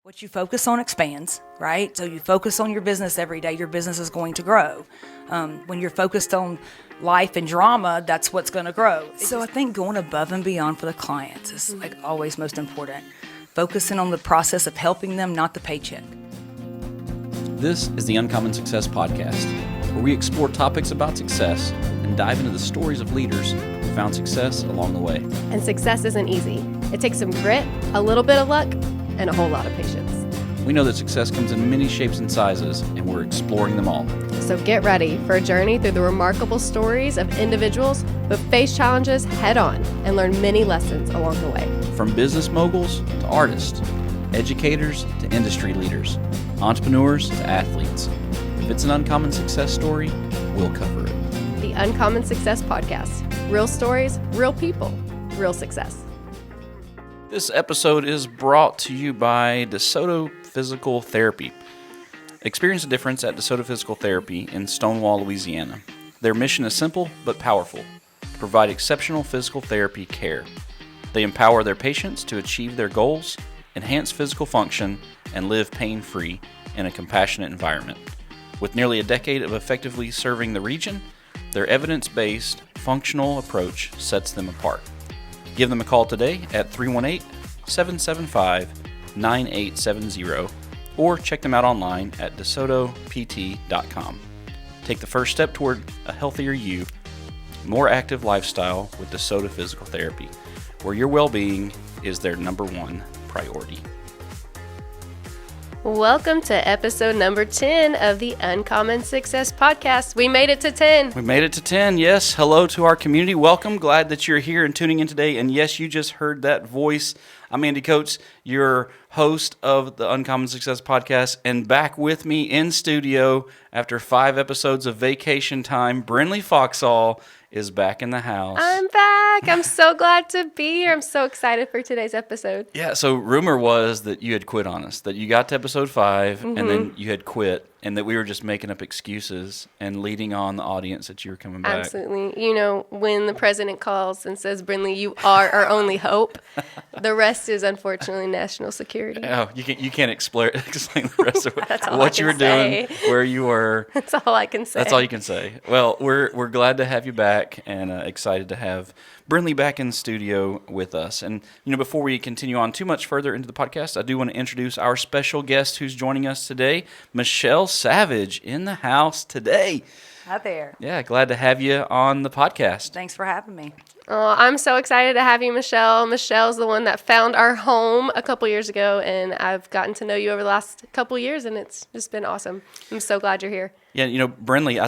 What you focus on expands, right? So you focus on your business every day, your business is going to grow. When you're focused on life and drama, that's what's going to grow. So I think going above and beyond for the clients is like always most important. Focusing on the process of helping them, not the paycheck. This is the Uncommon Success Podcast, where we explore topics about success and dive into the stories of leaders who found success along the way. And success isn't easy. It takes some grit, a little bit of luck, and a whole lot of patience. We know that success comes in many shapes and sizes, and we're exploring them all. So get ready for a journey through the remarkable stories of individuals who have faced challenges head on and learned many lessons along the way. From business moguls to artists, educators to industry leaders, entrepreneurs to athletes. If it's an uncommon success story, we'll cover it. The Uncommon Success Podcast. Real stories, real people, real success. This episode is brought to you by DeSoto Physical Therapy. Experience a difference at DeSoto Physical Therapy in Stonewall, Louisiana. Their mission is simple but powerful: to provide exceptional physical therapy care. They empower their patients to achieve their goals, enhance physical function, and live pain-free in a compassionate environment. With nearly a decade of effectively serving the region, their evidence-based, functional approach sets them apart. Give them a call today at 318-775-9870 or check them out online at desotopt.com. Take the first step toward a healthier you, more active lifestyle with DeSoto Physical Therapy, where your well-being is their number one priority. Welcome to episode number 10 of the Uncommon Success Podcast. We made it to 10. We made it to 10, yes. Hello to our community. Welcome. Glad that you're here and tuning in today. And yes, you just heard that voice. I'm Andy Coates, your host of the Uncommon Success Podcast. And back with me in studio after 5 episodes of vacation time, Brinly Foxall is back in the house. I'm back. I'm so glad to be here. I'm so excited for today's episode. Yeah, so rumor was that you had quit on us, that you got to episode 5 and then you had quit, and that we were just making up excuses and leading on the audience that you were coming back. Absolutely. You know, when the president calls and says, Brinly, you are our only hope, the rest is unfortunately national security. Oh, you can't explain the rest of That's what you were doing, where you were. That's all I can say. That's all you can say. Well, we're glad to have you back and excited to have Brinly back in the studio with us. And, you know, before we continue on too much further into the podcast, I do want to introduce our special guest who's joining us today, Michelle Savage, in the house today. Hi there. Yeah, glad to have you on the podcast. Thanks for having me. Oh, I'm so excited to have you, Michelle. Michelle's the one that found our home a couple years ago, and I've gotten to know you over the last couple years, and it's just been awesome. I'm so glad you're here. Yeah, you know, Brinly, I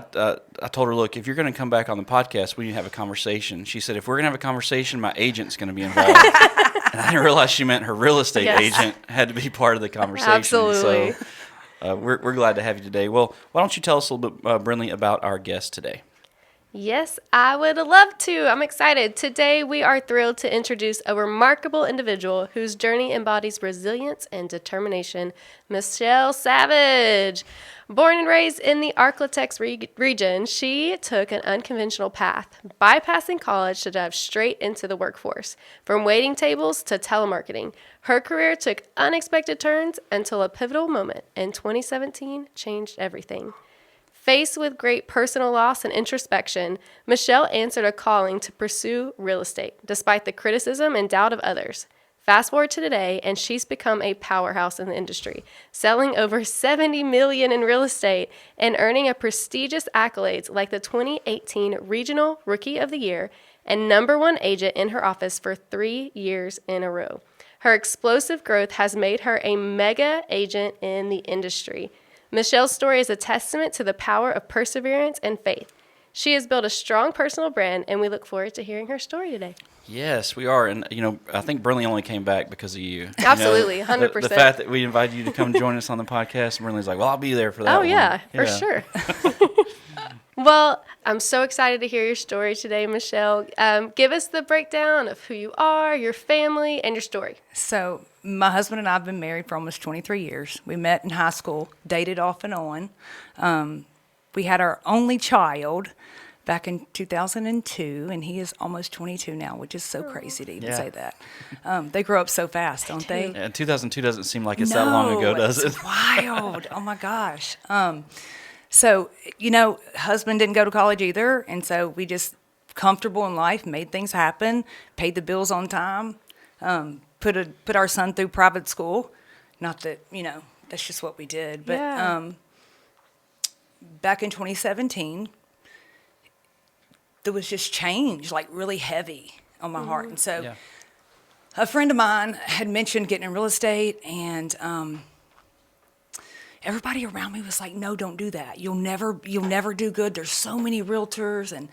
told her, look, if you're going to come back on the podcast, we need to have a conversation. She said, if we're going to have a conversation, my agent's going to be involved. And I didn't realize she meant her real estate agent had to be part of the conversation. Absolutely. So we're glad to have you today. Well, why don't you tell us a little bit, Brinly, about our guest today? Yes, I would love to. I'm excited. Today, we are thrilled to introduce a remarkable individual whose journey embodies resilience and determination, Michelle Savage. Born and raised in the Arklatex region, she took an unconventional path, bypassing college to dive straight into the workforce. From waiting tables to telemarketing, her career took unexpected turns until a pivotal moment in 2017 changed everything. Faced with great personal loss and introspection, Michelle answered a calling to pursue real estate, despite the criticism and doubt of others. Fast forward to today, and she's become a powerhouse in the industry, selling over $70 million in real estate and earning a prestigious accolades like the 2018 Regional Rookie of the Year and #1 agent in her office for 3 years in a row. Her explosive growth has made her a mega agent in the industry. Michelle's story is a testament to the power of perseverance and faith. She has built a strong personal brand, and we look forward to hearing her story today. Yes, we are. And, you know, I think Brinly only came back because of you. Absolutely, you know, 100%. The fact that we invited you to come join us on the podcast, and Brinly's like, well, I'll be there for that. Oh, yeah, for sure. Well, I'm so excited to hear your story today, Michelle. Give us the breakdown of who you are, your family, and your story. So my husband and I have been married for almost 23 years. We met in high school, dated off and on. We had our only child back in 2002, and he is almost 22 now, which is so crazy to even Yeah. say that. They grow up so fast, don't they? And 2002 doesn't seem like it's that long ago, does it? It's wild. Oh my gosh. So, husband didn't go to college either, and so we just comfortable in life, made things happen, paid the bills on time, put our son through private school. Not that, that's just what we did. But Yeah. Back in 2017, there was just change, like really heavy on my heart. And so Yeah. a friend of mine had mentioned getting in real estate, and everybody around me was like, no, don't do that. You'll never do good. There's so many realtors, and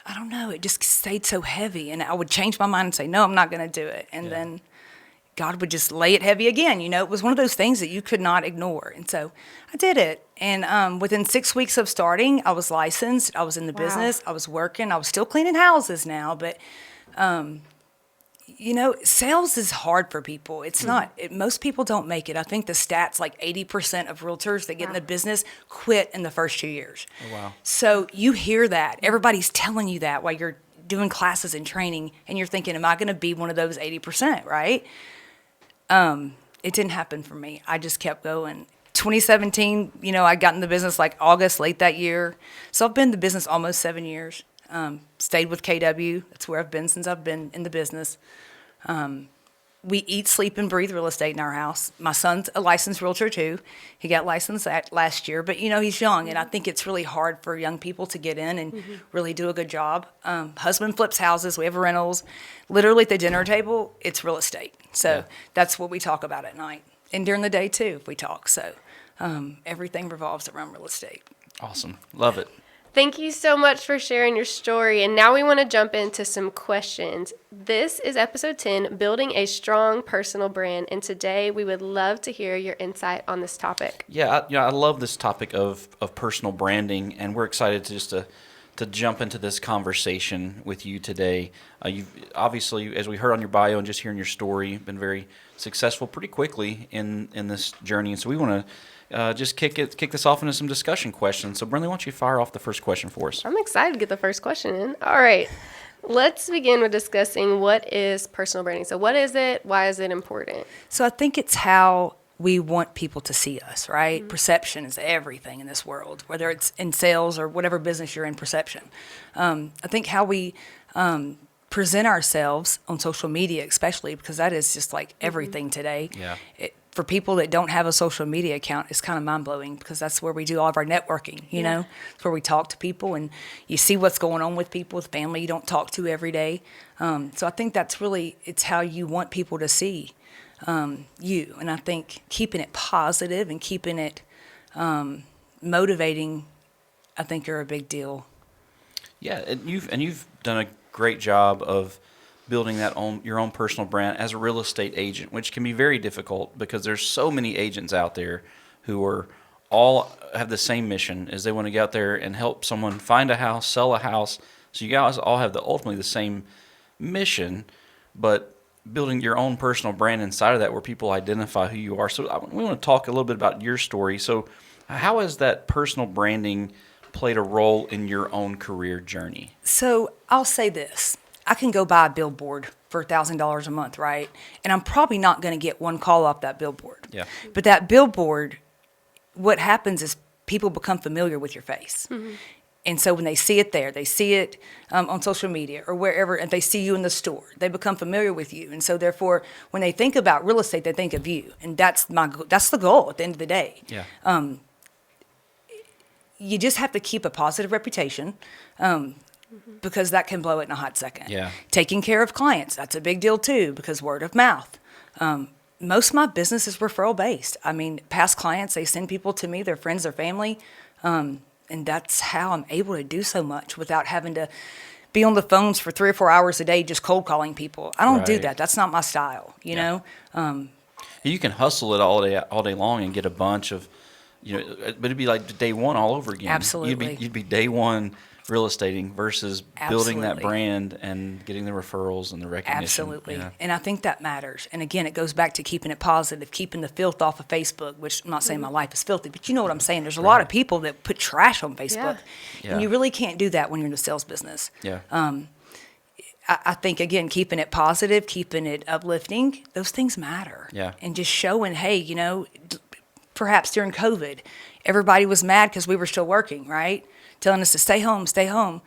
I don't know, it just stayed so heavy. And I would change my mind and say, no, I'm not going to do it. And then God would just lay it heavy again. It was one of those things that you could not ignore. And so I did it. And within 6 weeks of starting, I was licensed. I was in the business. I was working. I was still cleaning houses now. But, sales is hard for people. It's not. Most people don't make it. I think the stats, like 80% of realtors that get in the business quit in the first 2 years. Oh, wow. So you hear that. Everybody's telling you that while you're doing classes and training, and you're thinking, am I going to be one of those 80%, right? It didn't happen for me. I just kept going. 2017, I got in the business like August, late that year. So I've been in the business almost 7 years. Stayed with KW. That's where I've been since I've been in the business. We eat, sleep, and breathe real estate in our house. My son's a licensed realtor too. He got licensed last year, but he's young, and I think it's really hard for young people to get in and really do a good job. Husband flips houses. We have rentals. Literally at the dinner table, it's real estate. So that's what we talk about at night, and during the day too, if we talk. So everything revolves around real estate. Awesome. Love it. Thank you so much for sharing your story. And now we want to jump into some questions. This is episode 10, Building a Strong Personal Brand. And today we would love to hear your insight on this topic. Yeah, I love this topic of personal branding, and we're excited to jump into this conversation with you today. You've obviously, as we heard on your bio and just hearing your story, been very successful pretty quickly in this journey. And so we want to just kick this off into some discussion questions. So, Brinly, why don't you fire off the first question for us? I'm excited to get the first question in. All right. Let's begin with discussing what is personal branding. So what is it? Why is it important? So I think it's how we want people to see us, right? Mm-hmm. Perception is everything in this world, whether it's in sales or whatever business you're in, perception. I think how we present ourselves on social media, especially, because that is just like everything today. Yeah. For people that don't have a social media account, it's kind of mind-blowing, because that's where we do all of our networking, you know? It's where we talk to people, and you see what's going on with people, with family you don't talk to every day. So I think that's really, it's how you want people to see you. And I think keeping it positive and keeping it motivating, I think, are a big deal. Yeah, and you've done a great job of building your own personal brand as a real estate agent, which can be very difficult because there's so many agents out there who are all have the same mission, is they want to get out there and help someone find a house, sell a house. So you guys all have ultimately the same mission, but building your own personal brand inside of that where people identify who you are. So we want to talk a little bit about your story. So how has that personal branding played a role in your own career journey? So I'll say this. I can go buy a billboard for $1,000 a month, right? And I'm probably not going to get one call off that billboard. Yeah. But that billboard, what happens is people become familiar with your face. Mm-hmm. And so when they see it there, they see it on social media or wherever, and they see you in the store, they become familiar with you. And so therefore, when they think about real estate, they think of you. And that's the goal at the end of the day. Yeah. You just have to keep a positive reputation. Because that can blow it in a hot second. Yeah. Taking care of clients, that's a big deal too, because word of mouth. Most of my business is referral based. I mean, past clients, they send people to me, their friends, their family, and that's how I'm able to do so much without having to be on the phones for 3 or 4 hours a day just cold calling people. I don't do that. That's not my style, you know? You can hustle it all day long and get a bunch of, but it'd be like day one all over again. Absolutely. You'd be day one real estating versus building that Absolutely. brand and getting the referrals and the recognition. Absolutely. Yeah. And I think that matters. And again, it goes back to keeping it positive, keeping the filth off of Facebook, which I'm not saying my life is filthy, but you know what I'm saying. There's a lot of people that put trash on Facebook. Yeah. And you really can't do that when you're in the sales business. Yeah. I think, again, keeping it positive, keeping it uplifting, those things matter. Yeah. And just showing, hey, perhaps during COVID, everybody was mad because we were still working, right? Telling us to stay home, stay home.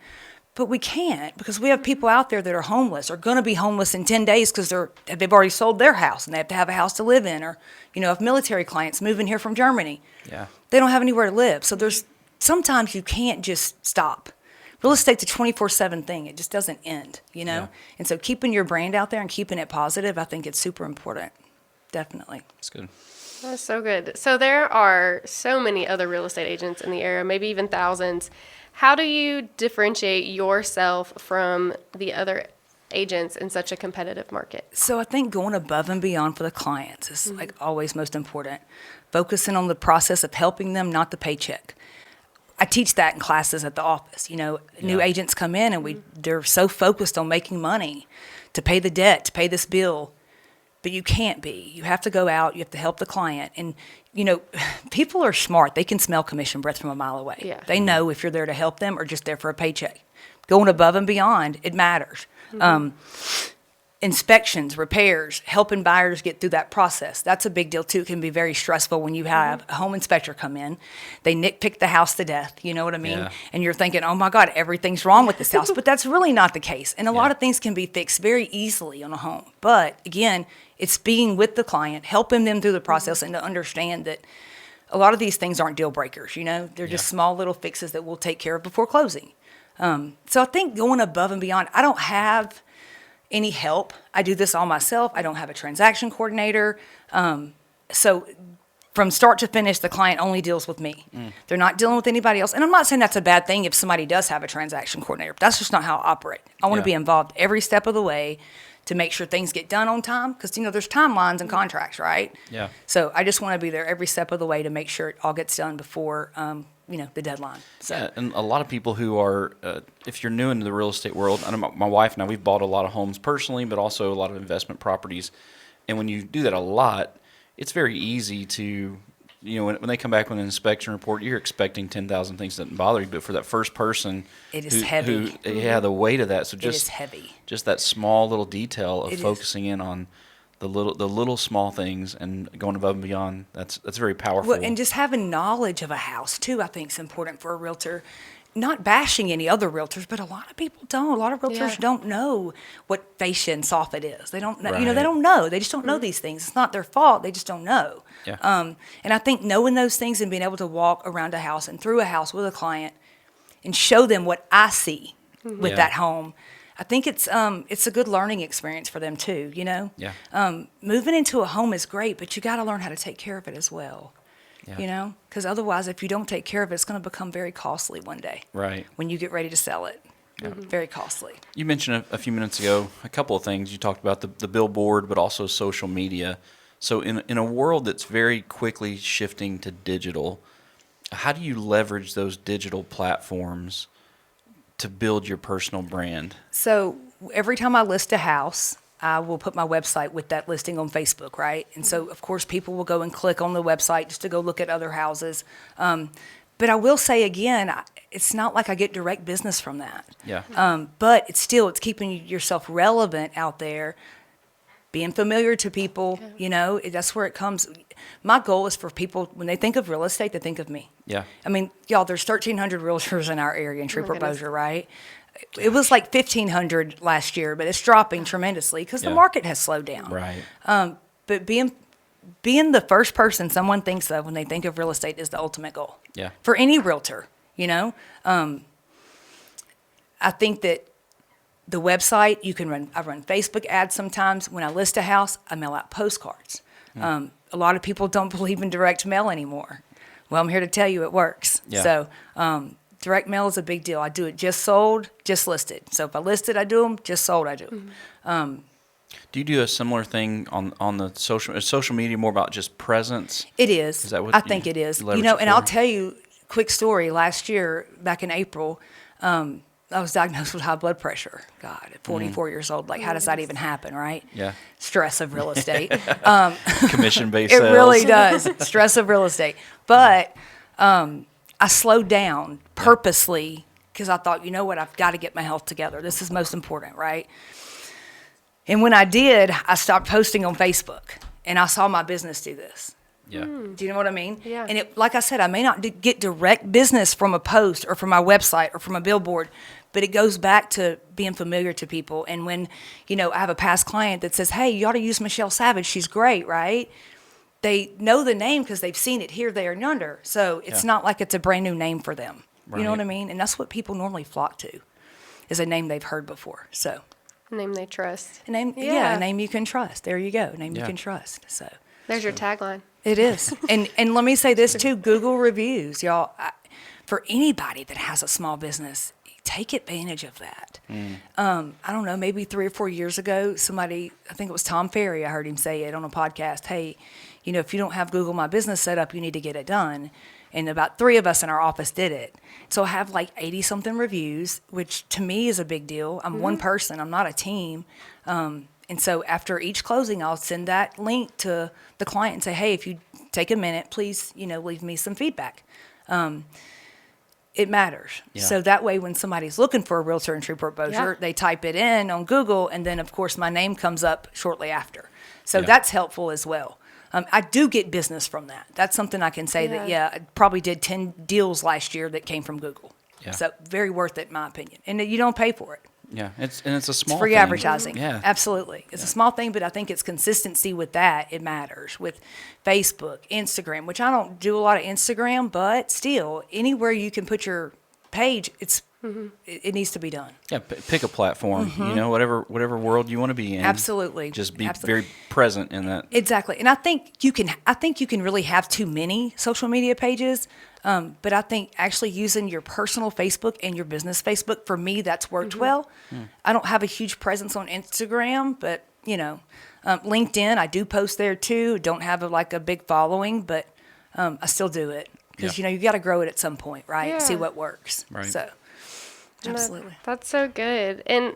But we can't, because we have people out there that are homeless or going to be homeless in 10 days because they've already sold their house and they have to have a house to live in. Or, if military clients moving here from Germany, Yeah. they don't have anywhere to live. So sometimes you can't just stop. Real estate's a 24/7 thing. It just doesn't end, Yeah. And so keeping your brand out there and keeping it positive, I think it's super important. Definitely. That's good. That's so good. So there are so many other real estate agents in the area, maybe even thousands. How do you differentiate yourself from the other agents in such a competitive market? So I think going above and beyond for the clients is like always most important. Focusing on the process of helping them, not the paycheck. I teach that in classes at the office. New Yeah. agents come in and they're so focused on making money to pay the debt, to pay this bill. But you can't be. You have to go out. You have to help the client. And, people are smart. They can smell commission breath from a mile away. Yeah. They know if you're there to help them or just there for a paycheck. Going above and beyond, it matters. Inspections, repairs, helping buyers get through that process. That's a big deal, too. It can be very stressful when you have a home inspector come in. They nitpick the house to death, you know what I mean? Yeah. And you're thinking, oh, my God, everything's wrong with this house. But that's really not the case. And a lot Yeah. of things can be fixed very easily on a home. But, again, it's being with the client, helping them through the process, and to understand that a lot of these things aren't deal breakers, They're just small little fixes that we'll take care of before closing. So I think going above and beyond, I don't have any help. I do this all myself. I don't have a transaction coordinator. So from start to finish, the client only deals with me. They're not dealing with anybody else. And I'm not saying that's a bad thing if somebody does have a transaction coordinator, but that's just not how I operate. I want to Yeah. be involved every step of the way to make sure things get done on time, because, there's timelines and contracts, right? Yeah. So I just want to be there every step of the way to make sure it all gets done before, the deadline. So. Yeah, and a lot of people who are, if you're new into the real estate world, I know my wife and I, we've bought a lot of homes personally, but also a lot of investment properties. And when you do that a lot, it's very easy to, when they come back with an inspection report, you're expecting 10,000 things that doesn't bother you. But for that first person, It is heavy. The weight of that. So It is just heavy. just that small little detail of It is. focusing in on the little small things and going above and beyond. That's very powerful. Well, and just having knowledge of a house, too, I think is important for a realtor. Not bashing any other realtors, but a lot of people don't. A lot of realtors Yeah. don't know what fascia and soffit is. They don't know, Right. they don't know. They just don't know these things. It's not their fault. They just don't know. Yeah. And I think knowing those things and being able to walk around a house and through a house with a client and show them what I see with Yeah. that home, I think it's a good learning experience for them too, Yeah. Moving into a home is great, but you got to learn how to take care of it as well. Yeah. Because otherwise, if you don't take care of it, it's going to become very costly one day Right. when you get ready to sell it. Very costly. You mentioned a few minutes ago a couple of things. You talked about the billboard, but also social media. So in a world that's very quickly shifting to digital, how do you leverage those digital platforms to build your personal brand? So every time I list a house, I will put my website with that listing on Facebook, right? And so, of course, people will go and click on the website just to go look at other houses. But I will say again, it's not like I get direct business from that. Yeah. But it's keeping yourself relevant out there, being familiar to people, that's where it comes. My goal is for people, when they think of real estate, to think of me. Yeah. I mean, y'all, there's 1,300 realtors in our area in Shreveport goodness. Bossier, right? It was like 1,500 last year, but it's dropping tremendously because the Yeah. market has slowed down. Right. But being the first person someone thinks of when they think of real estate is the ultimate goal. Yeah. For any realtor, I think that the website, I run Facebook ads sometimes. When I list a house, I mail out postcards. A lot of people don't believe in direct mail anymore. Well, I'm here to tell you it works. Yeah. So direct mail is a big deal. I do it just sold, just listed. So if I listed, I do them. Just sold, I do them. Do you do a similar thing on the social media, more about just presence? It is. Is that what I you think it is. leverage And it I'll for? tell you a quick story. Last year, back in April, I was diagnosed with high blood pressure. God, at 44 years old, like how does that even happen, right? Yeah. Stress of real estate. Commission-based It sales. really does. Stress of real estate. But I slowed down purposely because I thought, you know what, I've got to get my health together. This is most important, right? And when I did, I stopped posting on Facebook, and I saw my business do this. Yeah. Do you know what I mean? Yeah. And like I said, I may not get direct business from a post or from my website or from a billboard, but it goes back to being familiar to people. And when, I have a past client that says, hey, you ought to use Michelle Savage. She's great, right? They know the name because they've seen it here, there, and yonder. So it's not like it's a brand new name for them. You know what I mean? And that's what people normally flock to, is a name they've heard before. So A name they trust. a name, a name you can trust. There you go, a name you can trust. So There's your tagline. it is. And let me say this too, Google reviews, y'all. For anybody that has a small business, take advantage of that. I don't know, maybe 3 or 4 years ago, somebody, I think it was Tom Ferry, I heard him say it on a podcast, hey, if you don't have Google My Business set up, you need to get it done. And about 3 of us in our office did it. So I have like 80-something reviews, which to me is a big deal. I'm one person. I'm not a team. And so after each closing, I'll send that link to the client and say, hey, if you take a minute, please, leave me some feedback. It matters. Yeah. So that way when somebody's looking for a realtor in Shreveport Bossier, they type it in on Google, and then, of course, my name comes up shortly after. So that's helpful as well. I do get business from that. That's something I can say that, I probably did 10 deals last year that came from Google. Yeah. So very worth it, in my opinion. And you don't pay for it. Yeah. It's a small Free thing. advertising. Yeah. Absolutely. It's a small thing, but I think it's consistency with that. It matters with Facebook, Instagram, which I don't do a lot of Instagram, but still, anywhere you can put your page, it needs to be done. Yeah, pick a platform, whatever world you want to be in. Absolutely. Just be very present in that. Exactly. And I think you can really have too many social media pages. But I think actually using your personal Facebook and your business Facebook, for me, that's worked well. I don't have a huge presence on Instagram, but, LinkedIn, I do post there too. Don't have a big following, but I still do it. Because, you got to grow it at some point, right? Yeah. See what works. Right. So, absolutely. That's so good. And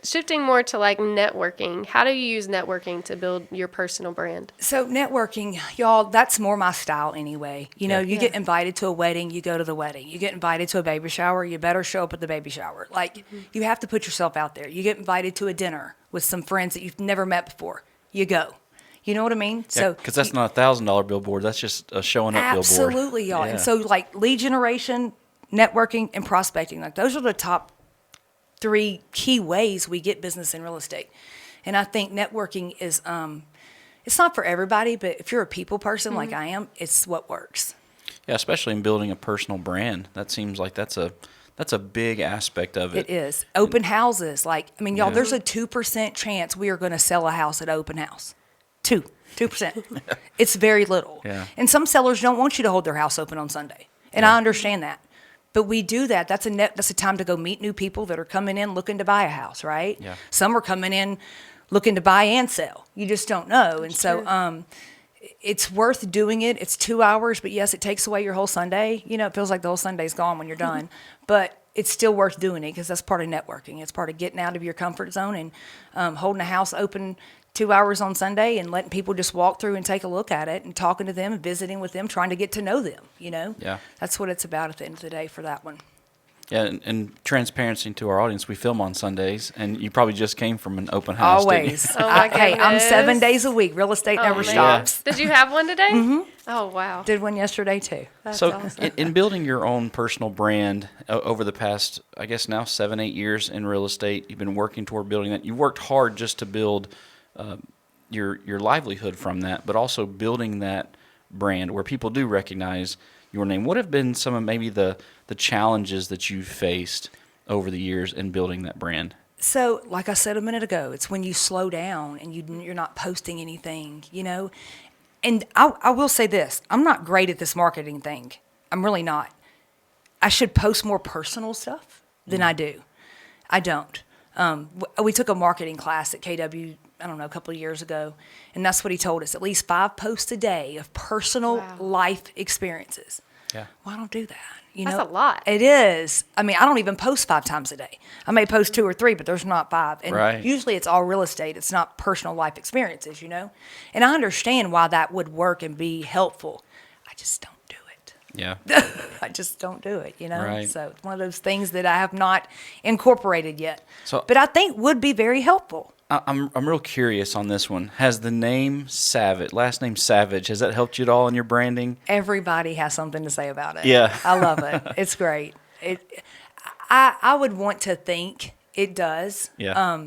shifting more to networking, how do you use networking to build your personal brand? So networking, y'all, that's more my style anyway. You get invited to a wedding, you go to the wedding. You get invited to a baby shower, you better show up at the baby shower. You have to put yourself out there. You get invited to a dinner with some friends that you've never met before, you go. You know what I mean? Yeah, because that's not a $1,000 billboard. That's just a showing up billboard. Absolutely, y'all. Yeah. And so lead generation, networking, and prospecting, those are the top 3 key ways we get business in real estate. And I think networking is, it's not for everybody, but if you're a people person like I am, it's what works. Yeah, especially in building a personal brand. That seems like that's a big aspect of it. It is. Open houses. Y'all, there's a 2% chance we are going to sell a house at an open house. 2%. It's very little. Yeah. And some sellers don't want you to hold their house open on Sunday. And I understand that. But we do that. That's a time to go meet new people that are coming in looking to buy a house, right? Yeah. Some are coming in looking to buy and sell. You just don't know. And so it's worth doing it. It's 2 hours, but yes, it takes away your whole Sunday. It feels like the whole Sunday's gone when you're done. But it's still worth doing it because that's part of networking. It's part of getting out of your comfort zone and holding a house open 2 hours on Sunday and letting people just walk through and take a look at it and talking to them and visiting with them, trying to get to know them, Yeah. That's what it's about at the end of the day for that one. Yeah, and transparency to our audience, we film on Sundays, and you probably just came from an open house. Always. Oh my Hey, I'm goodness. 7 days a week. Real estate never man. stops. Did you have one today? Mm-hmm. Oh, wow. Did one yesterday too. That's So, awesome. in building your own personal brand over the past, I guess now 7-8 years in real estate, you've been working toward building that. You've worked hard just to build your livelihood from that, but also building that brand where people do recognize your name. What have been some of maybe the challenges that you've faced over the years in building that brand? So, like I said a minute ago, it's when you slow down and you're not posting anything, And I will say this, I'm not great at this marketing thing. I'm really not. I should post more personal stuff than I do. I don't. We took a marketing class at KW, I don't know, a couple of years ago, and that's what he told us, at least 5 posts a day of personal life experiences. Yeah. Well, I don't do that. That's a lot. It is. I mean, I don't even post 5 times a day. I may post 2 or 3, but there's not 5. And Right. usually it's all real estate. It's not personal life experiences, And I understand why that would work and be helpful. I just don't do it. Yeah. I just don't do it, Right. So it's one of those things that I have not incorporated yet. So- but I think would be very helpful. I'm real curious on this one. Has the name Savage, last name Savage, has that helped you at all in your branding? Everybody has something to say about it. Yeah. I love it. It's great. I would want to think it does. Yeah.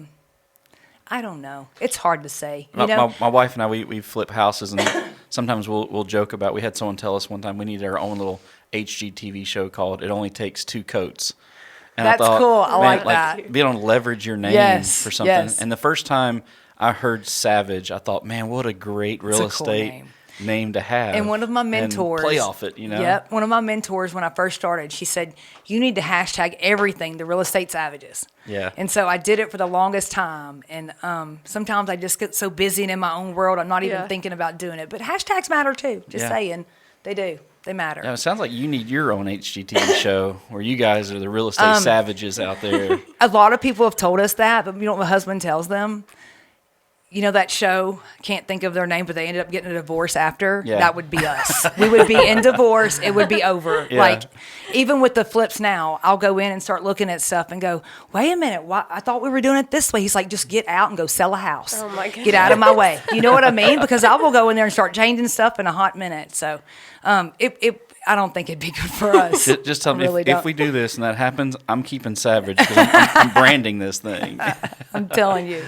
I don't know. It's hard to say. My wife and I, we flip houses, and sometimes we'll joke about. We had someone tell us one time we need our own little HGTV show called "It Only Takes Two Coats." And That's cool. I like that. Being able to leverage your name Yes, for something. yes. And the first time I heard Savage, I thought, man, what a great real It's a cool estate name to have. And one of my mentors. And play off it, Yep. One of my mentors, when I first started, she said, you need to hashtag everything, the real estate savages. Yeah. And so I did it for the longest time. And sometimes I just get so busy and in my own world, I'm not even thinking about doing it. But hashtags matter too. Just saying. They do. They matter. Yeah, it sounds like you need your own HGTV show where you guys are the real estate savages out there. A lot of people have told us that, but you know what my husband tells them? You know that show, can't think of their name, but they ended up getting a divorce after? Yeah. That would be us. We would be in divorce. It would be over. Yeah. Like, even with the flips now, I'll go in and start looking at stuff and go, wait a minute, why? I thought we were doing it this way. He's like, just get out and go sell a house. Oh, my Get out of my way. You know what I mean? Because I will go in there and start changing stuff in a hot minute. So I don't think it'd be good for us. Just tell me, really if we do this and that happens, I'm keeping Savage because I'm branding this thing. I'm telling you.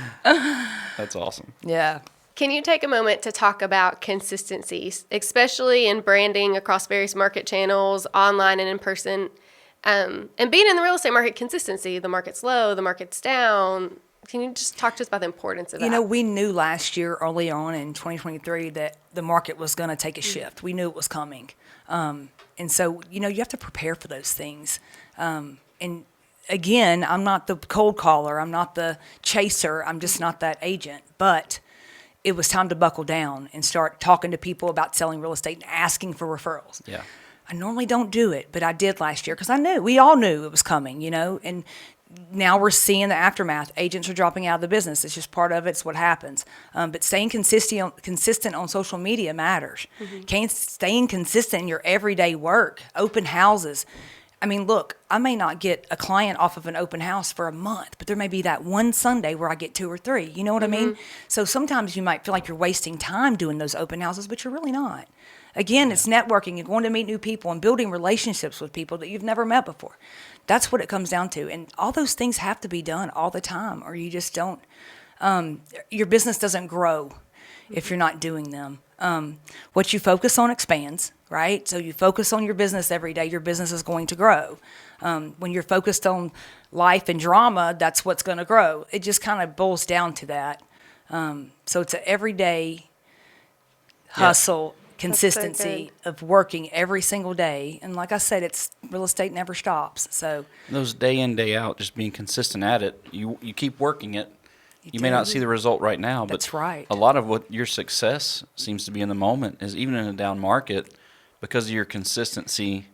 That's awesome. Yeah. Can you take a moment to talk about consistency, especially in branding across various market channels, online and in person, and being in the real estate market, consistency, the market's low, the market's down. Can you just talk to us about the importance of that? We knew last year, early on in 2023, that the market was going to take a shift. We knew it was coming. And so, you have to prepare for those things. And again, I'm not the cold caller. I'm not the chaser. I'm just not that agent. But it was time to buckle down and start talking to people about selling real estate and asking for referrals. Yeah. I normally don't do it, but I did last year because I knew. We all knew it was coming, and now we're seeing the aftermath. Agents are dropping out of the business. It's just part of it. It's what happens. But staying consistent on social media matters. Staying consistent in your everyday work, open houses. I mean, look, I may not get a client off of an open house for a month, but there may be that one Sunday where I get 2 or 3. You know what I mean? So sometimes you might feel like you're wasting time doing those open houses, but you're really not. Again, it's networking and going to meet new people and building relationships with people that you've never met before. That's what it comes down to. And all those things have to be done all the time, or you just don't. Your business doesn't grow if you're not doing them. What you focus on expands, right? So you focus on your business every day, your business is going to grow. When you're focused on life and drama, that's what's going to grow. It just kind of boils down to that. So it's an everyday hustle, consistency of working every single day. And like I said, it's real estate never stops. So Those day in, day out, just being consistent at it, you keep working it. You may not see the result right now, but That's right. a lot of what your success seems to be in the moment is even in a down market because of your consistency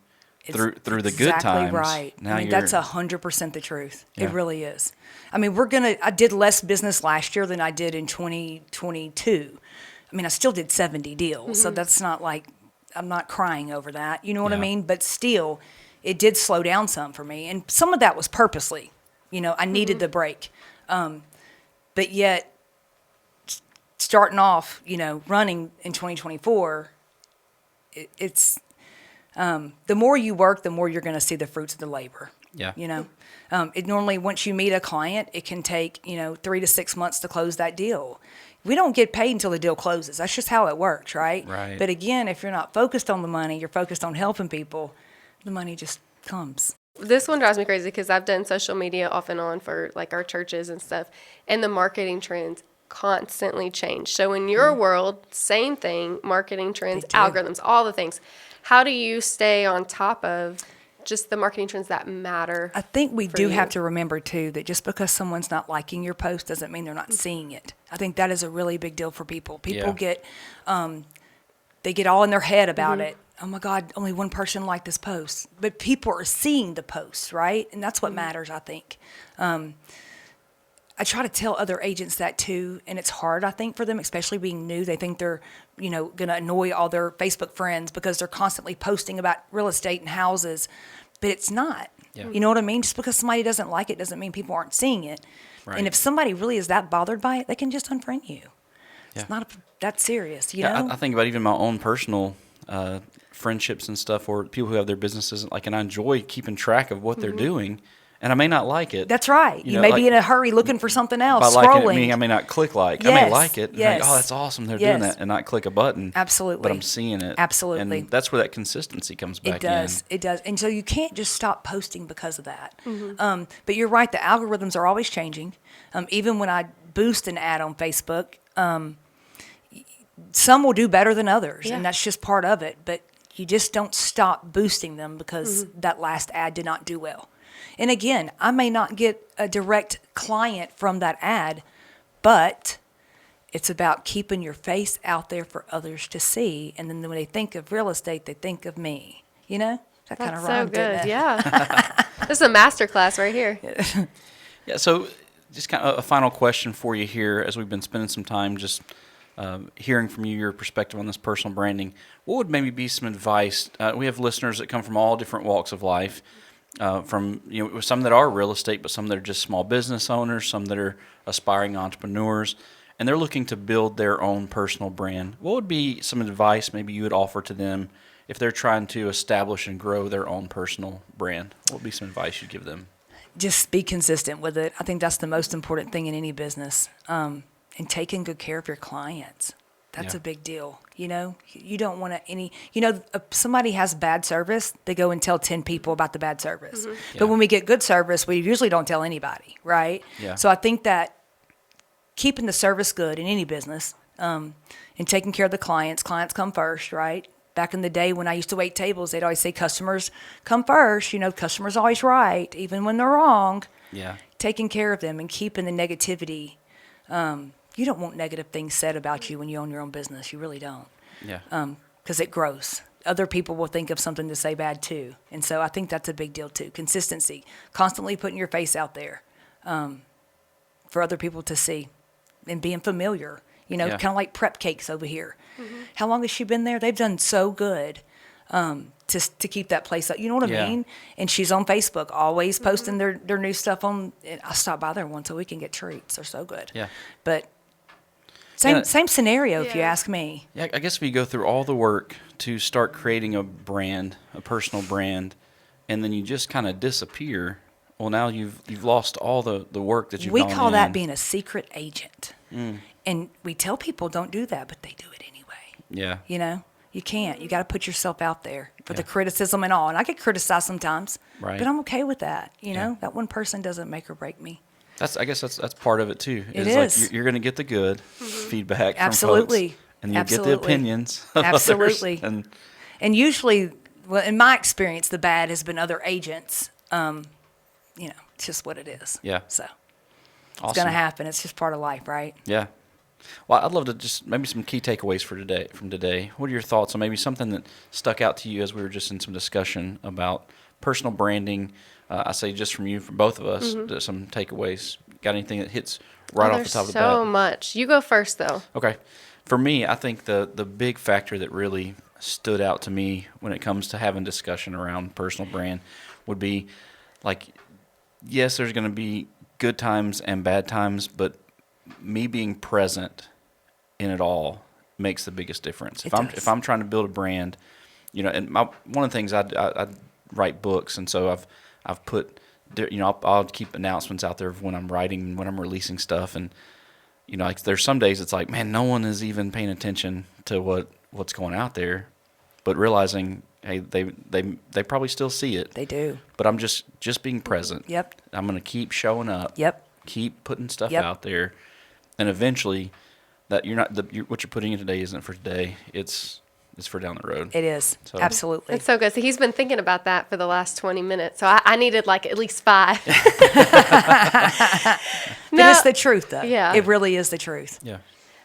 through the good times. Exactly right. Now that's 100% the truth. Yeah. It really is. I mean, I did less business last year than I did in 2022. I mean, I still did 70 deals, so that's not like I'm not crying over that. You know what I Yeah. mean? But still, it did slow down some for me, and some of that was purposely. I needed the break. But yet, starting off, running in 2024, it's the more you work, the more you're going to see the fruits of the labor. Yeah. It normally, once you meet a client, it can take 3 to 6 months to close that deal. We don't get paid until the deal closes. That's just how it works, right? Right. But again, if you're not focused on the money, you're focused on helping people, the money just comes. This one drives me crazy because I've done social media off and on for like our churches and stuff, and the marketing trends constantly change. So in your world, same thing, marketing trends, They do. algorithms, all the things. How do you stay on top of just the marketing trends that matter? I think we for do you? have to remember, too, that just because someone's not liking your post doesn't mean they're not seeing it. I think that is a really big deal for people. People Yeah. get, they get all in their head about it. oh my God, only one person liked this post. But people are seeing the post, right? And that's what matters, I think. I try to tell other agents that too, and it's hard, I think, for them, especially being new. They think they're, going to annoy all their Facebook friends because they're constantly posting about real estate and houses, but it's not. Yeah. You know what I mean? Just because somebody doesn't like it doesn't mean people aren't seeing it. Right. And if somebody really is that bothered by it, they can just unfriend you. Yeah. It's not that serious, you know? I think about even my own personal friendships and stuff, or people who have their businesses, and I enjoy keeping track of what they're doing. And I may not like it. That's right. You may be in a hurry looking for something else, by scrolling. Liking it, I may not click like. Yes, I may like it. And yes. think, oh, that's awesome. They're doing that, and not click a button. Absolutely. But I'm seeing it. Absolutely. And that's where that consistency comes back in. It does. And so you can't just stop posting because of that. But you're right. The algorithms are always changing. Even when I boost an ad on Facebook, some will do better than others, and that's just part of it. But you just don't stop boosting them because that last ad did not do well. And again, I may not get a direct client from that ad, but it's about keeping your face out there for others to see. And then when they think of real estate, they think of me. You know? That kind of rhymed, didn't it? Yeah. This is a master class right here. Yeah, so just kind of a final question for you here as we've been spending some time just hearing from you, your perspective on this personal branding. What would maybe be some advice? We have listeners that come from all different walks of life. From some that are real estate, but some that are just small business owners, some that are aspiring entrepreneurs, and they're looking to build their own personal brand. What would be some advice maybe you would offer to them if they're trying to establish and grow their own personal brand? What would be some advice you'd give them? Just be consistent with it. I think that's the most important thing in any business. And taking good care of your clients. That's a big deal. You don't want to somebody has bad service, they go and tell 10 people about the bad service. Yeah. But when we get good service, we usually don't tell anybody, right? Yeah. So I think that keeping the service good in any business, and taking care of the clients come first, right? Back in the day when I used to wait tables, they'd always say customers come first. Customers always right, even when they're wrong. Yeah. Taking care of them and keeping the negativity. You don't want negative things said about you when you own your own business. You really don't. Yeah. Because it grows. Other people will think of something to say bad too. And so I think that's a big deal too. Consistency. Constantly putting your face out there for other people to see. And being familiar. Kind of like Prep Cakes over here. How long has she been there? They've done so good to keep that place up. You know what I mean? And she's on Facebook, always posting their new stuff on. And I stop by there once a week and get treats. They're so good. Yeah. But same scenario, if you ask me. Yeah, I guess if you go through all the work to start creating a brand, a personal brand, and then you just kind of disappear, well, now you've lost all the work that you've We gone call in. that being a secret agent. And we tell people don't do that, but they do it anyway. Yeah. You can't. You got to put yourself out there for the criticism and all. And I get criticized sometimes, Right. but I'm okay with that. That one person doesn't make or break me. I guess that's part of it too. It is. is. Like you're going to get the good feedback from Absolutely. folks, and you Absolutely. get the opinions of Absolutely. others. And usually, well, in my experience, the bad has been other agents. It's just what it is. Yeah. So it's Awesome. going to happen. It's just part of life, right? Yeah. Well, I'd love to just maybe some key takeaways from today. What are your thoughts on maybe something that stuck out to you as we were just in some discussion about personal branding? I say just from you, from both of us, some takeaways. Got anything that hits right off the top of the bat? So much. You go first, though. Okay. For me, I think the big factor that really stood out to me when it comes to having discussion around personal brand would be, like, yes, there's going to be good times and bad times, but me being present in it all makes the biggest difference. If I'm trying to build a brand, and one of the things I write books, and so I've put, I'll keep announcements out there of when I'm writing, when I'm releasing stuff, and like there's some days it's like, man, no one is even paying attention to what's going out there, but realizing, hey, they probably still see it. They do. But I'm just being present. Yep. I'm gonna keep showing up. Yep. Keep putting stuff Yep. out there, and eventually, that what you're putting in today isn't for today. It's for down the road. It is. So- Absolutely. It's so good. So he's been thinking about that for the last 20 minutes. So I needed like at least 5. But it's the truth, though. Yeah. It really is the truth. Yeah.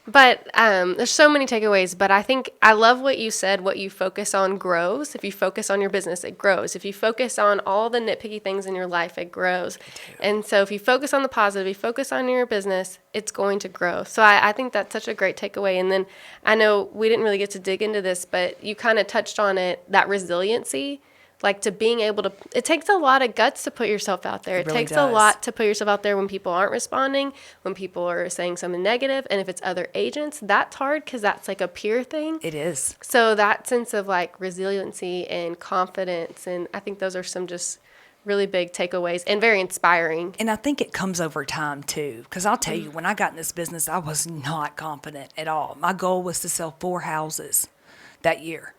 But there's so many takeaways. But I think I love what you said. What you focus on grows. If you focus on your business, it grows. If you focus on all the nitpicky things in your life, it grows. And so if you focus on the positive, you focus on your business, it's going to grow. So I think that's such a great takeaway. And then I know we didn't really get to dig into this, but you kind of touched on it, that resiliency. Like to being able to, it takes a lot of guts to put yourself out there. It really takes a does. lot to put yourself out there when people aren't responding, when people are saying something negative, and if it's other agents, that's hard because that's like a peer thing. It is. So that sense of like resiliency and confidence, and I think those are some just really big takeaways and very inspiring. And I think it comes over time too, because I'll tell you, when I got in this business, I was not confident at all. My goal was to sell 4 houses that year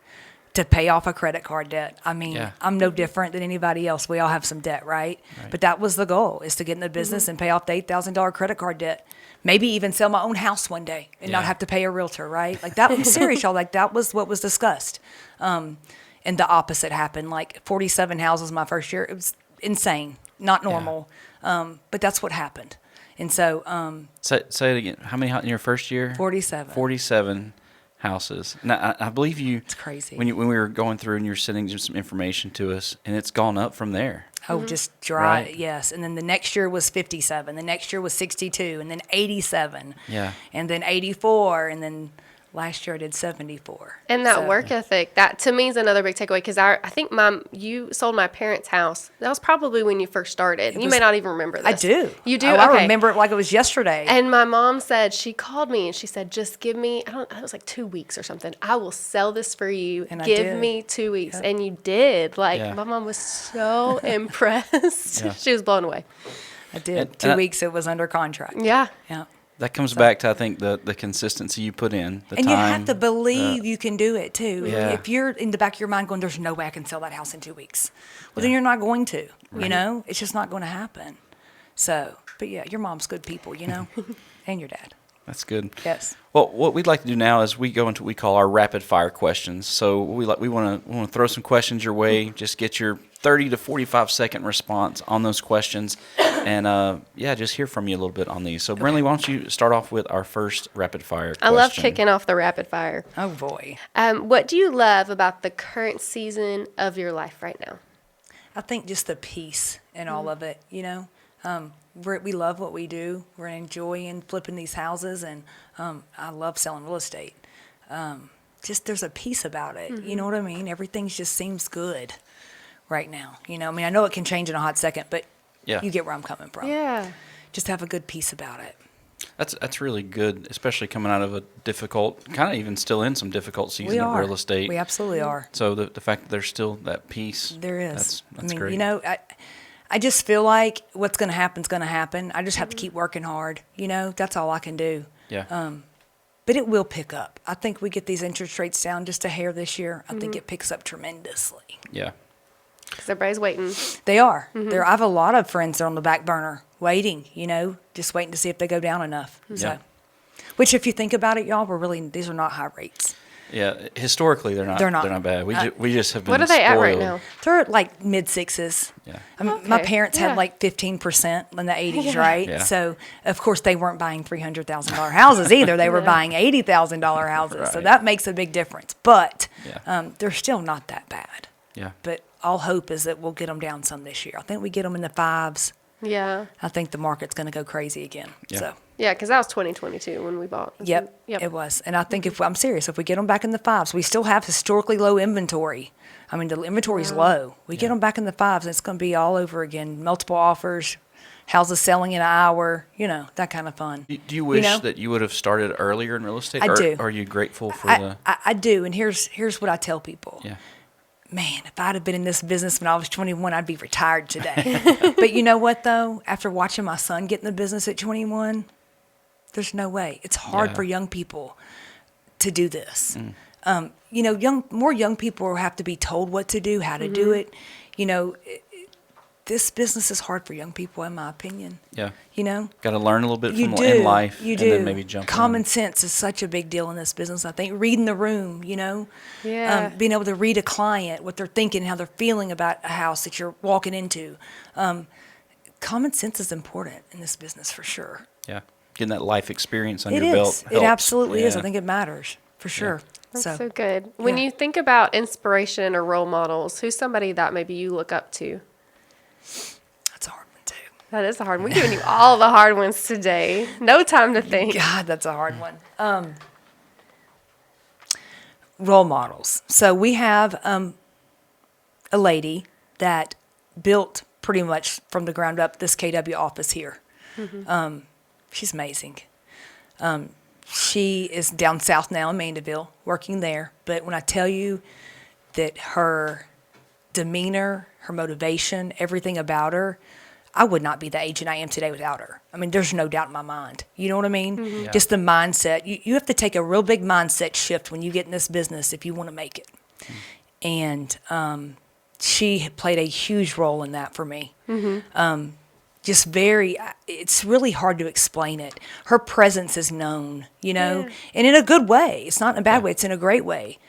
to pay off a credit card debt. I mean, Yeah. I'm no different than anybody else. We all have some debt, right? But that was the goal, is to get in the business and pay off the $8,000 credit card debt. Maybe even sell my own house one day and not Yeah. have to pay a realtor, right? Like that, I'm serious, y'all. Like that was what was discussed. And the opposite happened. Like 47 houses my first year. It was insane, not normal. But that's what happened. And so Say it again. How many in your first year? 47. 47 houses. Now, I believe you. It's crazy. When we were going through and you were sending just some information to us, and it's gone up from there. Oh, just dry. Right. Yes. And then the next year was 57. The next year was 62. And then 87. Yeah. And then 84. And then last year I did 74. And that So- work ethic, that to me is another big takeaway because I think, Mom, you sold my parents' house. That was probably when you first started. You may not even remember this. I do. You do? Oh, I Okay. remember it like it was yesterday. And my mom said, she called me and she said, just give me, it was like 2 weeks or something. I will sell this for you. And I give did. me 2 weeks. And you did. Like, Yeah. my mom was so impressed. Yeah. She was blown away. I did. And- 2 and I- weeks it was under contract. Yeah. Yeah. That comes back to, I think, the consistency you put in, the And time. you have to believe you can do it too. Yeah. If you're in the back of your mind going, there's no way I can sell that house in 2 weeks. Well, then you're not going to, you know, it's just not going to happen. So, but yeah, your mom's good people, you know, and your dad. That's good. Yes. Well, what we'd like to do now is we go into what we call our rapid fire questions. So we want to throw some questions your way. Just get your 30 to 45 second response on those questions, and just hear from you a little bit on these. So Brinly, why don't you start off with our first rapid fire question? I love kicking off the rapid fire. Oh boy. What do you love about the current season of your life right now? I think just the peace in all of it, you know. We love what we do. We're enjoying flipping these houses, and I love selling real estate. Just there's a peace about it. You know what I mean? Everything just seems good right now. You know, I mean, I know it can change in a hot second, but Yeah. you get where I'm coming from. Yeah. Just have a good peace about it. That's really good, especially coming out of a difficult, kind of even still in some difficult season We of are. real estate. We absolutely are. So the fact that there's still that peace. There is. That's I mean, great. you know, I just feel like what's going to happen is going to happen. I just have to keep working hard. You know, that's all I can do. Yeah. But it will pick up. I think we get these interest rates down just a hair this year. I think it picks up tremendously. Yeah. Because everybody's waiting. They are. I have a lot of friends that are on the back burner waiting, you know, just waiting to see if they go down enough. So, Yeah. which if you think about it, y'all, these are not high rates. Yeah. Historically, they're not. They're not. They're not bad. We just have been. What are they at right spoiled. now? They're at like mid sixes. Yeah. I mean, my Okay, parents yeah. had like 15% in the 80s, Yeah. right? Yeah. So, of course, they weren't buying $300,000 houses either. They were No. buying $80,000 houses. So Right. that makes a big difference. But Yeah. they're still not that bad. Yeah. But all hope is that we'll get them down some this year. I think we get them in the fives. Yeah. I think the market's going to go crazy again. Yeah. So, Yeah, because that was 2022 when we bought. yep, it was. And I think I'm serious, if we get them back in the fives, we still have historically low inventory. I mean, the inventory's low. We get them back in the fives, and it's going to be all over again. Multiple offers, houses selling in an hour, you know, that kind of fun. Do you wish know? that you would have started earlier in real estate? I or do. Are you grateful for the? I do, and here's what I tell people. Yeah. Man, if I'd have been in this business when I was 21, I'd be retired today. But you know what, though? After watching my son get in the business at 21, there's no way. It's hard Yeah. for young people to do this. You know, more young people have to be told what to do, how to do it. You know, this business is hard for young people, in my opinion. Yeah. You know? Got to learn a little bit You from do. in life, You and do. then maybe jump. Common in. sense is such a big deal in this business. I think reading the room, you know, Yeah. being able to read a client, what they're thinking, how they're feeling about a house that you're walking into. Common sense is important in this business for sure. Yeah. getting that life experience under It your belt is. helps. It absolutely is. Yeah. I think it matters for sure. That's so good. When you think about inspiration or role models, who's somebody that maybe you look up to? That's a hard one too. That is a hard one. We're giving you all the hard ones today. No time to think. God, that's a hard one. Role models. So we have a lady that built pretty much from the ground up this KW office here. She's amazing. She is down south now in Mandeville, working there. But when I tell you that her demeanor, her motivation, everything about her, I would not be the agent I am today without her. I mean, there's no doubt in my mind. You know what I mean? Yeah. Just the mindset. You have to take a real big mindset shift when you get in this business if you want to make it. And she played a huge role in that for me. Just it's really hard to explain it. Her presence is known, and in a good way. It's not in a bad way. It's in a great way.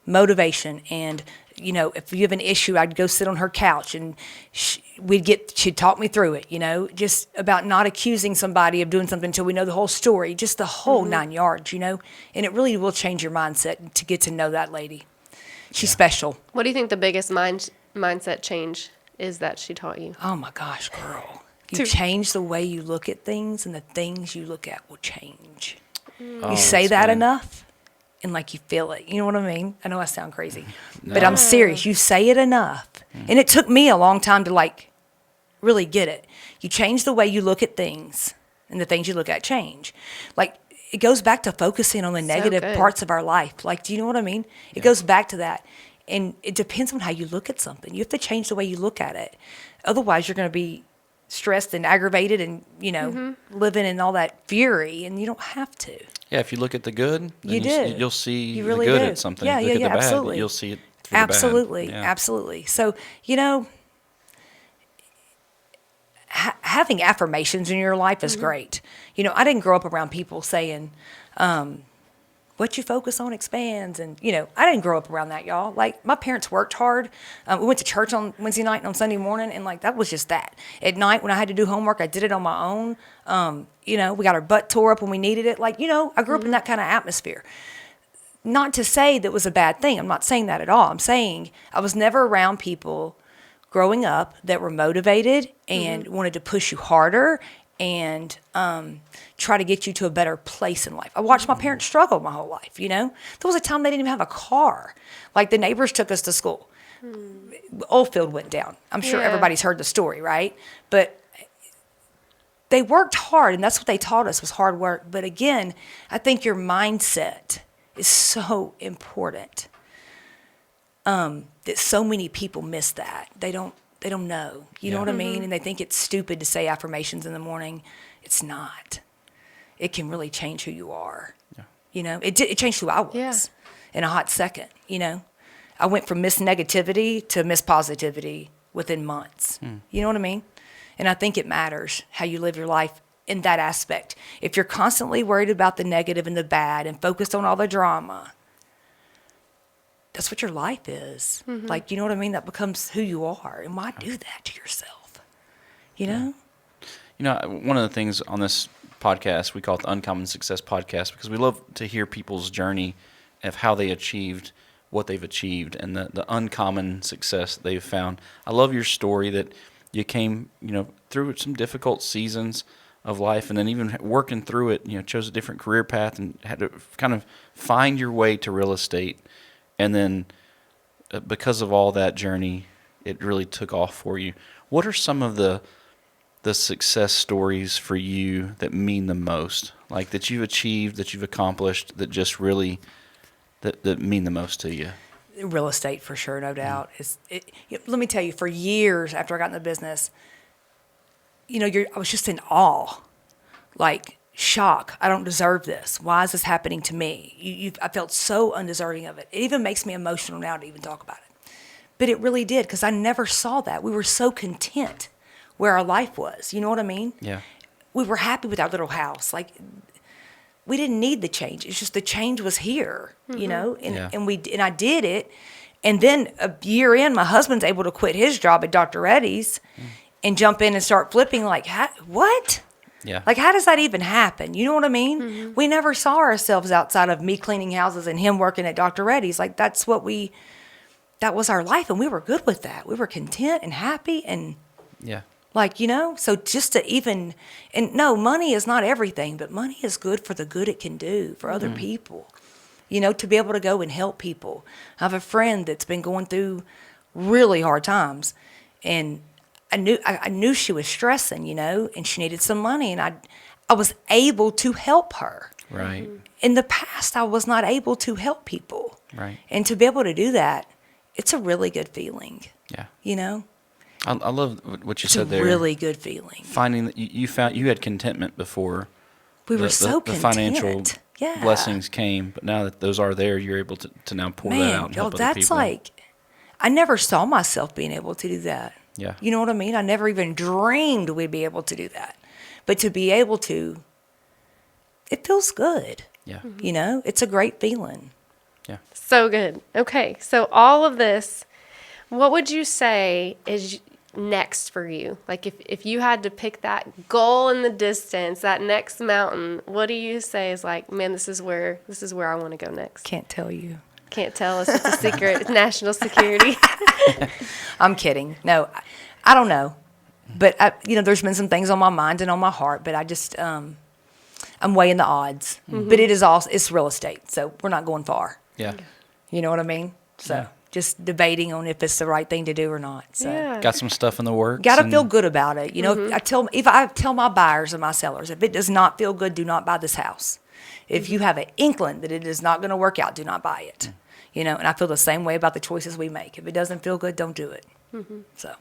Motivation. And, if you have an issue, I'd go sit on her couch and she'd talk me through it, just about not accusing somebody of doing something until we know the whole story, just the whole 9 yards, and it really will change your mindset to get to know that lady. She's special. What do you think the biggest mindset change is that she taught you? Oh my gosh, girl. You change the way you look at things, and the things you look at will change. Oh, You say that's that good. enough, and you feel it. You know what I mean? I know I sound crazy, but I'm serious. You say it enough. And it took me a long time to really get it. You change the way you look at things, and the things you look at change. It goes back to focusing on the negative good. parts of our life. Do you know what I mean? It goes back to that. And it depends on how you look at something. You have to change the way you look at it. Otherwise, you're going to be stressed and aggravated and, living in all that fury, and you don't have to. Yeah, if you look at the good, You then do. you'll see You the really good do. at something. Yeah, Look at the bad, absolutely. you'll see it through the bad. Absolutely, Yeah. absolutely. So, having affirmations in your life is great. I didn't grow up around people saying, what you focus on expands. And, I didn't grow up around that, y'all. My parents worked hard. We went to church on Wednesday night and on Sunday morning, and, that was just that. At night, when I had to do homework, I did it on my own. We got our butt tore up when we needed it. I grew up in that kind of atmosphere. Not to say that was a bad thing. I'm not saying that at all. I'm saying I was never around people growing up that were motivated and wanted to push you harder and try to get you to a better place in life. I watched my parents struggle my whole life, There was a time they didn't even have a car. The neighbors took us to school. Oilfield went down. I'm sure everybody's heard the story, right? But they worked hard, and that's what they taught us was hard work. But again, I think your mindset is so important that so many people miss that. They don't know. You know what I mean? And they think it's stupid to say affirmations in the morning. It's not. It can really change who you are. Yeah. It changed who I was in a hot second. I went from Miss Negativity to Miss Positivity within months. You know what I mean? And I think it matters how you live your life in that aspect. If you're constantly worried about the negative and the bad and focused on all the drama, that's what your life is. You know what I mean? That becomes who you are. And why do that to yourself? You know? One of the things on this podcast, we call it the Uncommon Success Podcast, because we love to hear people's journey of how they achieved what they've achieved and the uncommon success they've found. I love your story that you came, through some difficult seasons of life, and then even working through it, chose a different career path and had to kind of find your way to real estate. And then because of all that journey, it really took off for you. What are some of the success stories for you that mean the most? That you've achieved, that you've accomplished, that just really, that mean the most to you? Real estate, for sure, no doubt. Let me tell you, for years after I got in the business, I was just in awe. Shock. I don't deserve this. Why is this happening to me? I felt so undeserving of it. It even makes me emotional now to even talk about it. But it really did, because I never saw that. We were so content where our life was. You know what I mean? Yeah. We were happy with our little house. We didn't need the change. It's just the change was here, And I did it. And then a year in, my husband's able to quit his job at Dr. Reddy's and jump in and start flipping. What? Yeah. Like, how does that even happen? You know what I mean? We never saw ourselves outside of me cleaning houses and him working at Dr. Reddy's. Like, that was our life, and we were good with that. We were content and happy, and Yeah. like, so just to even, and no, money is not everything, but money is good for the good it can do for other people. To be able to go and help people. I have a friend that's been going through really hard times, and I knew she was stressing, and she needed some money, and I was able to help her. Right. In the past, I was not able to help people. Right. And to be able to do that, it's a really good feeling. Yeah. I love what you It's said a there. really good feeling. Finding that you found you had contentment before. We were the so content. financial blessings came, but now that those are there, you're able to now pour that out and help other that's people. like, I never saw myself being able to do that. Yeah. You know what I mean? I never even dreamed we'd be able to do that. But to be able to, it feels good. Yeah. It's a great feeling. Yeah. So good. Okay, so all of this, what would you say is next for you? Like if you had to pick that goal in the distance, that next mountain, what do you say is like, man, this is where I want to go next? Can't tell you. Can't tell us. It's a secret. It's national security. I'm kidding. No, I don't know. But, there's been some things on my mind and on my heart, but I just, I'm weighing the odds. But it's real estate, so we're not going far. Yeah. You know what I mean? So just debating on if it's the right thing to do or not. So Yeah. Got some stuff in the works. got to feel good about it. If I tell my buyers and my sellers, if it does not feel good, do not buy this house. If you have an inkling that it is not going to work out, do not buy it. And I feel the same way about the choices we make. If it doesn't feel good, don't do it. So.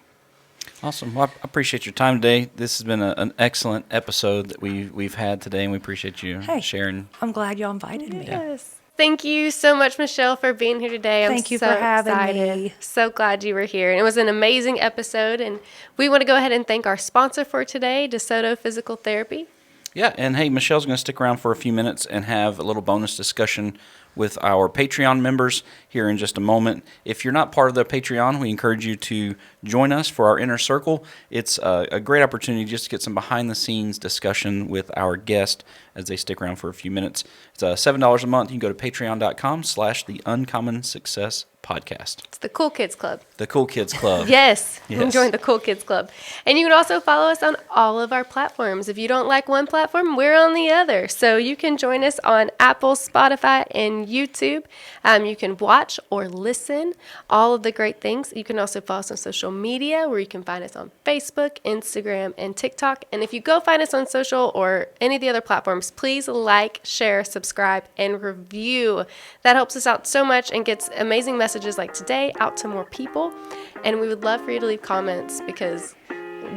Awesome. Well, I appreciate your time today. This has been an excellent episode that we've had today, and we appreciate you sharing. I'm glad y'all invited me. Yes. Thank you so much, Michelle, for being here today. Thank you so for having excited. me. So glad you were here. And it was an amazing episode. And we want to go ahead and thank our sponsor for today, DeSoto Physical Therapy. Yeah, and hey, Michelle's going to stick around for a few minutes and have a little bonus discussion with our Patreon members here in just a moment. If you're not part of the Patreon, we encourage you to join us for our Inner Circle. It's a great opportunity just to get some behind-the-scenes discussion with our guest as they stick around for a few minutes. It's $7 a month. You can go to patreon.com/The Uncommon Success Podcast. It's the Cool Kids Club. The Cool Kids Club. Yes. Yes. Join the Cool Kids Club. And you can also follow us on all of our platforms. If you don't like one platform, we're on the other. So you can join us on Apple, Spotify, and YouTube. You can watch or listen, all of the great things. You can also follow us on social media, where you can find us on Facebook, Instagram, and TikTok. And if you go find us on social or any of the other platforms, please like, share, subscribe, and review. That helps us out so much and gets amazing messages like today out to more people. And we would love for you to leave comments because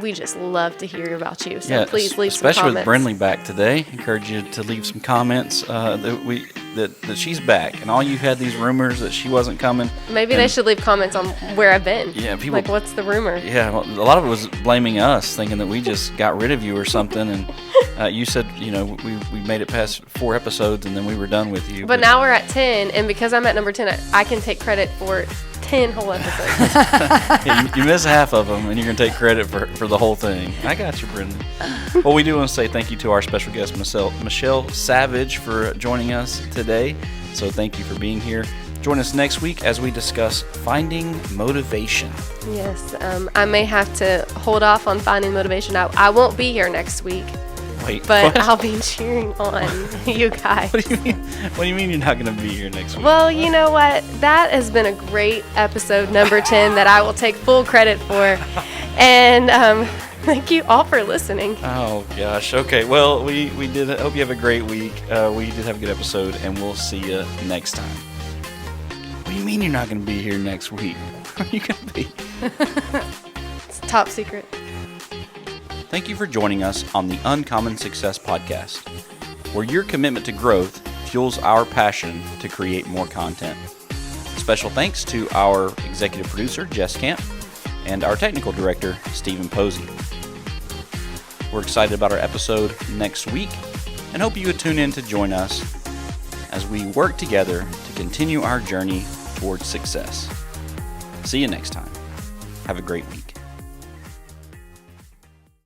we just love to hear about you. So please leave some comments. Especially with Brinly back today. Encourage you to leave some comments that she's back. And all you had these rumors that she wasn't coming. Maybe they should leave comments on where I've been. Yeah, people. Like, what's the rumor? Yeah, well, a lot of it was blaming us, thinking that we just got rid of you or something. And you said, we made it past 4 episodes and then we were done with you. But now we're at 10, and because I'm at number 10, I can take credit for 10 whole episodes. Yeah, you miss half of them, and you're going to take credit for the whole thing. I got you, Brendan. Well, we do want to say thank you to our special guest, Michelle Savage, for joining us today. So thank you for being here. Join us next week as we discuss finding motivation. Yes, I may have to hold off on finding motivation. I won't be here next week. Wait, but what? I'll be cheering on you guys. What do you mean you're not going to be here next week? Well, you know what? That has been a great episode, number 10, that I will take full credit for. And thank you all for listening. Oh, gosh. Okay, well, we did. I hope you have a great week. We did have a good episode, and we'll see you next time. What do you mean you're not going to be here next week? Where are you going to be? It's top secret. Thank you for joining us on the Uncommon Success Podcast, where your commitment to growth fuels our passion to create more content. Special thanks to our executive producer, Jess Camp, and our technical director, Stephen Posey. We're excited about our episode next week and hope you would tune in to join us as we work together to continue our journey towards success. See you next time. Have a great week.